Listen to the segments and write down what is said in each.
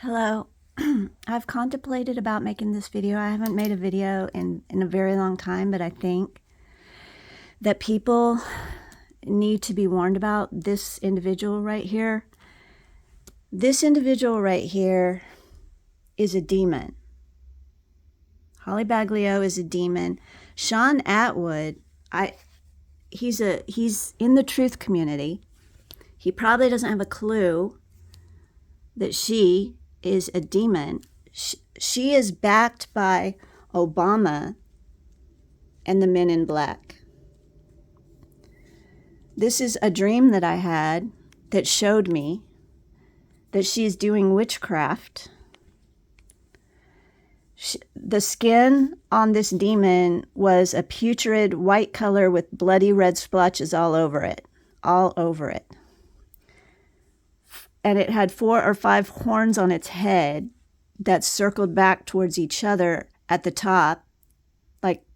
Hello. I've contemplated about making this video. I haven't made a video in a very long time, but I think that people need to be warned about this individual right here. This individual right here is a demon. Holly Baglio is a demon. Sean Atwood, he's in the truth community. He probably doesn't have a clue that she is a demon. She is backed by Obama and the men in black. This is a dream that I had that showed me that she's doing witchcraft. The skin on this demon was a putrid white color with bloody red splotches all over it. And it had 4 or 5 horns on its head that circled back towards each other at the top,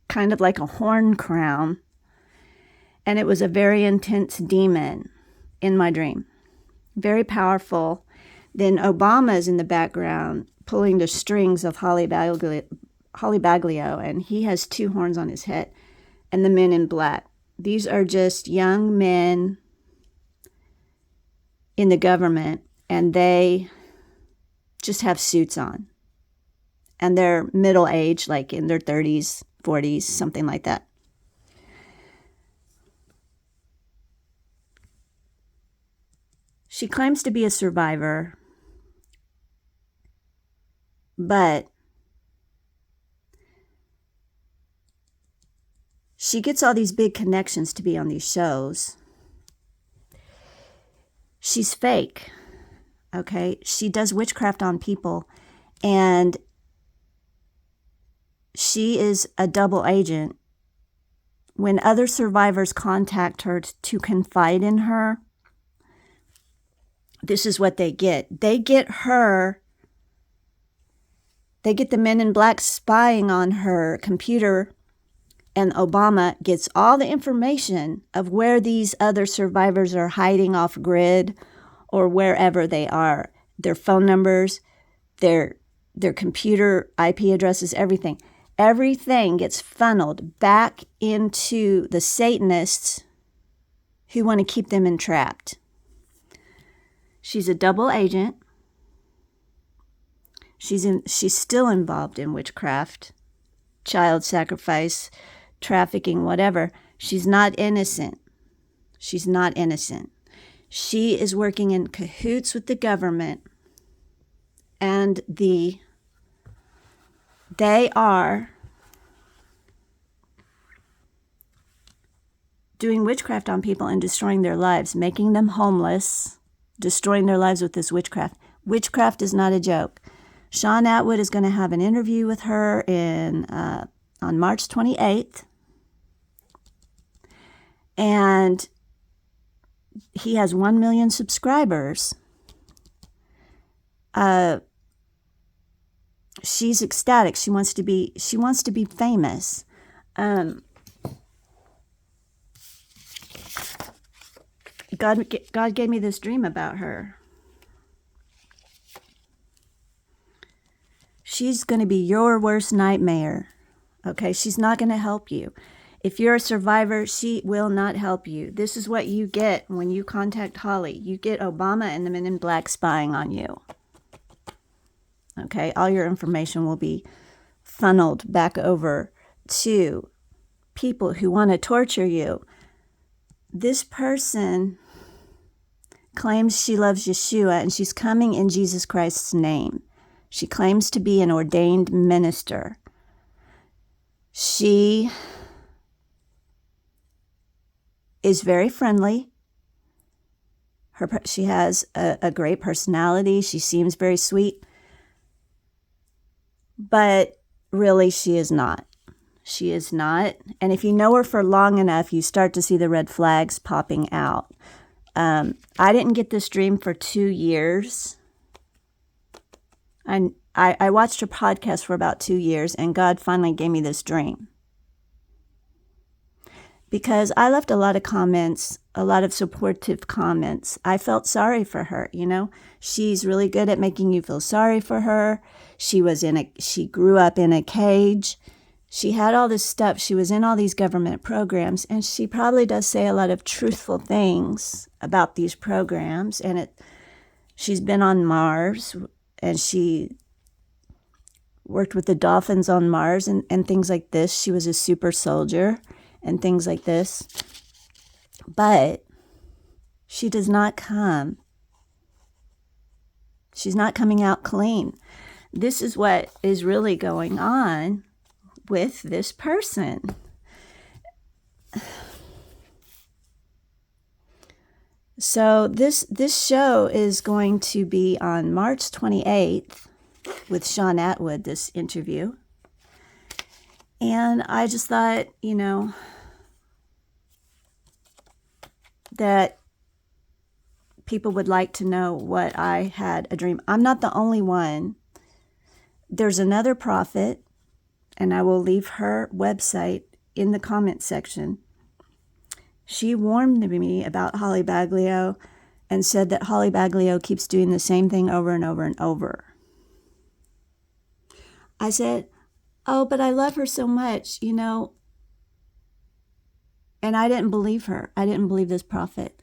kind of like a horn crown. And it was a very intense demon in my dream. Very powerful. Then Obama is in the background pulling the strings of Holly Baglio, and he has 2 horns on his head. And the men in black. These are just young men in the government, and they just have suits on. And they're middle age, like in their 30s, 40s, something like that. She claims to be a survivor, but she gets all these big connections to be on these shows. She's fake, okay? She does witchcraft on people, and she is a double agent. When other survivors contact her to confide in her, this is what they get. They get the men in black spying on her computer, and Obama gets all the information of where these other survivors are hiding off grid or wherever they are. Their phone numbers, their computer IP addresses, everything. Everything gets funneled back into the Satanists who want to keep them entrapped. She's a double agent. She's still involved in witchcraft, child sacrifice, trafficking, whatever. She's not innocent. She's not innocent. She is working in cahoots with the government, and they are doing witchcraft on people and destroying their lives, making them homeless, destroying their lives with this witchcraft. Witchcraft is not a joke. Sean Atwood is going to have an interview with her on March 28th. And he has 1 million subscribers. She's ecstatic. She wants to be famous. God gave me this dream about her. She's going to be your worst nightmare. Okay, she's not going to help you. If you're a survivor, she will not help you. This is what you get when you contact Holly. You get Obama and the men in black spying on you. Okay, all your information will be funneled back over to people who want to torture you. This person claims she loves Yeshua, and she's coming in Jesus Christ's name. She claims to be an ordained minister. She is very friendly. She has a great personality. She seems very sweet. But really, she is not. She is not. And if you know her for long enough, you start to see the red flags popping out. I didn't get this dream for 2 years. I watched her podcast for about 2 years, and God finally gave me this dream. because I left a lot of comments, a lot of supportive comments. I felt sorry for her, you know. She's really good at making you feel sorry for her. She grew up in a cage. She had all this stuff. She was in all these government programs, and she probably does say a lot of truthful things about these programs. And she's been on Mars, and she worked with the dolphins on Mars and things like this. She was a super soldier and things like this. But she does not come. She's not coming out clean. This is what is really going on with this person. So this show is going to be on March 28th with Sean Atwood, this interview. And I just thought, you know, that people would like to know what I had a dream. I'm not the only one. There's another prophet, and I will leave her website in the comment section. She warned me about Holly Baglio and said that Holly Baglio keeps doing the same thing over and over and over. I said, oh, but I love her so much, you know. And I didn't believe her. I didn't believe this prophet.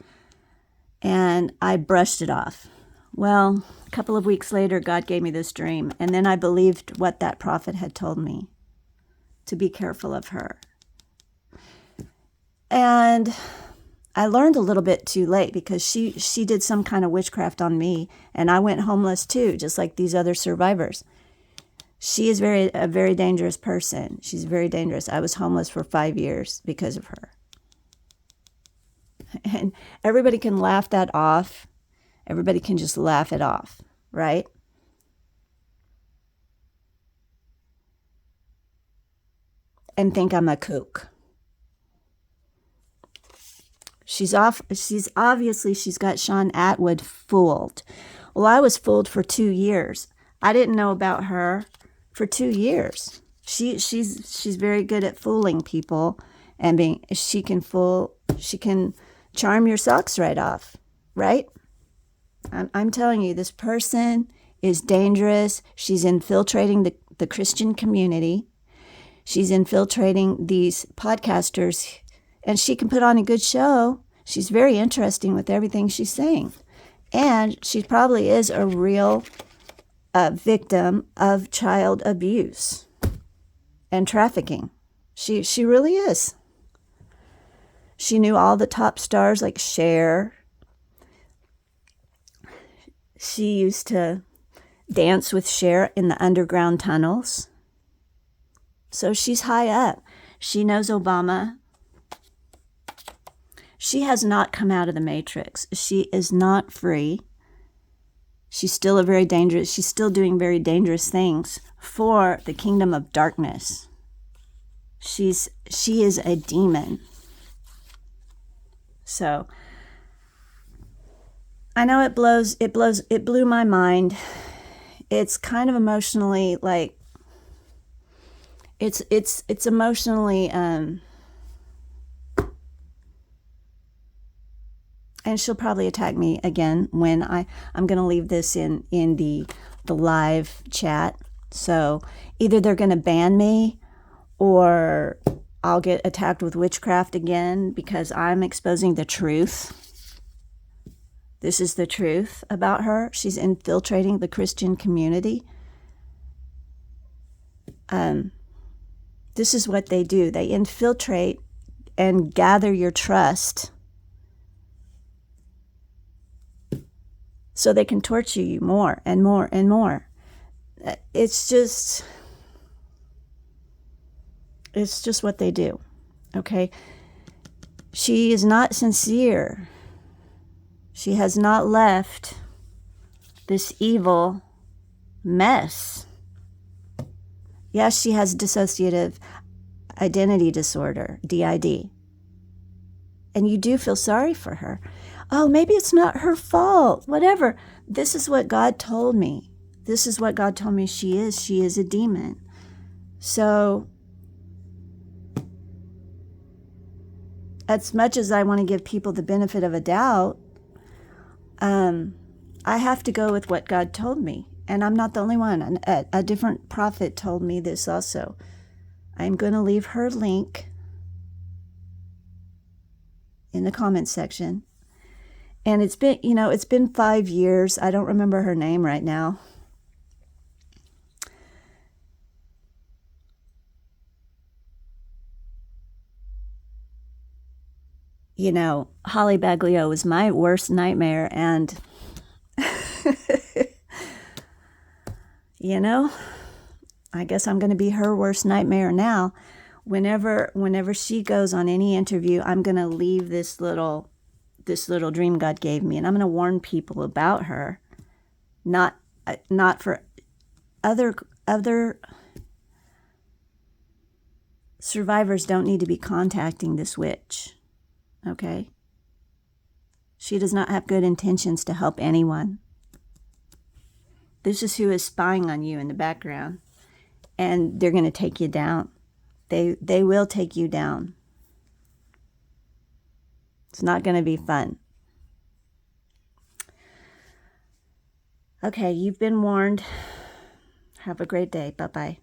And I brushed it off. Well, a couple of weeks later, God gave me this dream. And then I believed what that prophet had told me, to be careful of her. And I learned a little bit too late, because she did some kind of witchcraft on me. And I went homeless too, just like these other survivors. She is a very dangerous person. She's very dangerous. I was homeless for 5 years because of her. And everybody can laugh that off. Everybody can just laugh it off, right? And think I'm a kook. She's got Sean Atwood fooled. Well, I was fooled for 2 years. I didn't know about her for 2 years. She's very good at fooling people, and she can charm your socks right off, right? I'm telling you, this person is dangerous. She's infiltrating the Christian community. She's infiltrating these podcasters, and she can put on a good show. She's very interesting with everything she's saying. And she probably is a real victim of child abuse and trafficking. She really is. She knew all the top stars like Cher. She used to dance with Cher in the underground tunnels. So she's high up. She knows Obama. She has not come out of the matrix. She is not free. She's still she's still doing very dangerous things for the kingdom of darkness. She is a demon. So I know it blew my mind. It's kind of emotionally like it's emotionally and she'll probably attack me again when I'm going to leave this in the live chat. So either they're going to ban me, or I'll get attacked with witchcraft again, because I'm exposing the truth. This is the truth about her. She's infiltrating the Christian community. This is what they do. They infiltrate and gather your trust so they can torture you more and more and more. It's just what they do, okay? She is not sincere. She has not left this evil mess. Yes, she has dissociative identity disorder, DID. And you do feel sorry for her. Oh, maybe it's not her fault, whatever. This is what God told me. This is what God told me she is. She is a demon. So as much as I want to give people the benefit of a doubt, I have to go with what God told me. And I'm not the only one. A different prophet told me this also. I'm going to leave her link in the comments section. And it's been, it's been 5 years. I don't remember her name right now. Holly Baglio was my worst nightmare. And, I guess I'm going to be her worst nightmare now. Whenever she goes on any interview, I'm going to leave this little dream God gave me, and I'm going to warn people about her. Not for other survivors don't need to be contacting this witch. Okay? She does not have good intentions to help anyone. This is who is spying on you in the background, and they're going to take you down. They will take you down. It's not going to be fun. Okay, you've been warned. Have a great day. Bye-bye.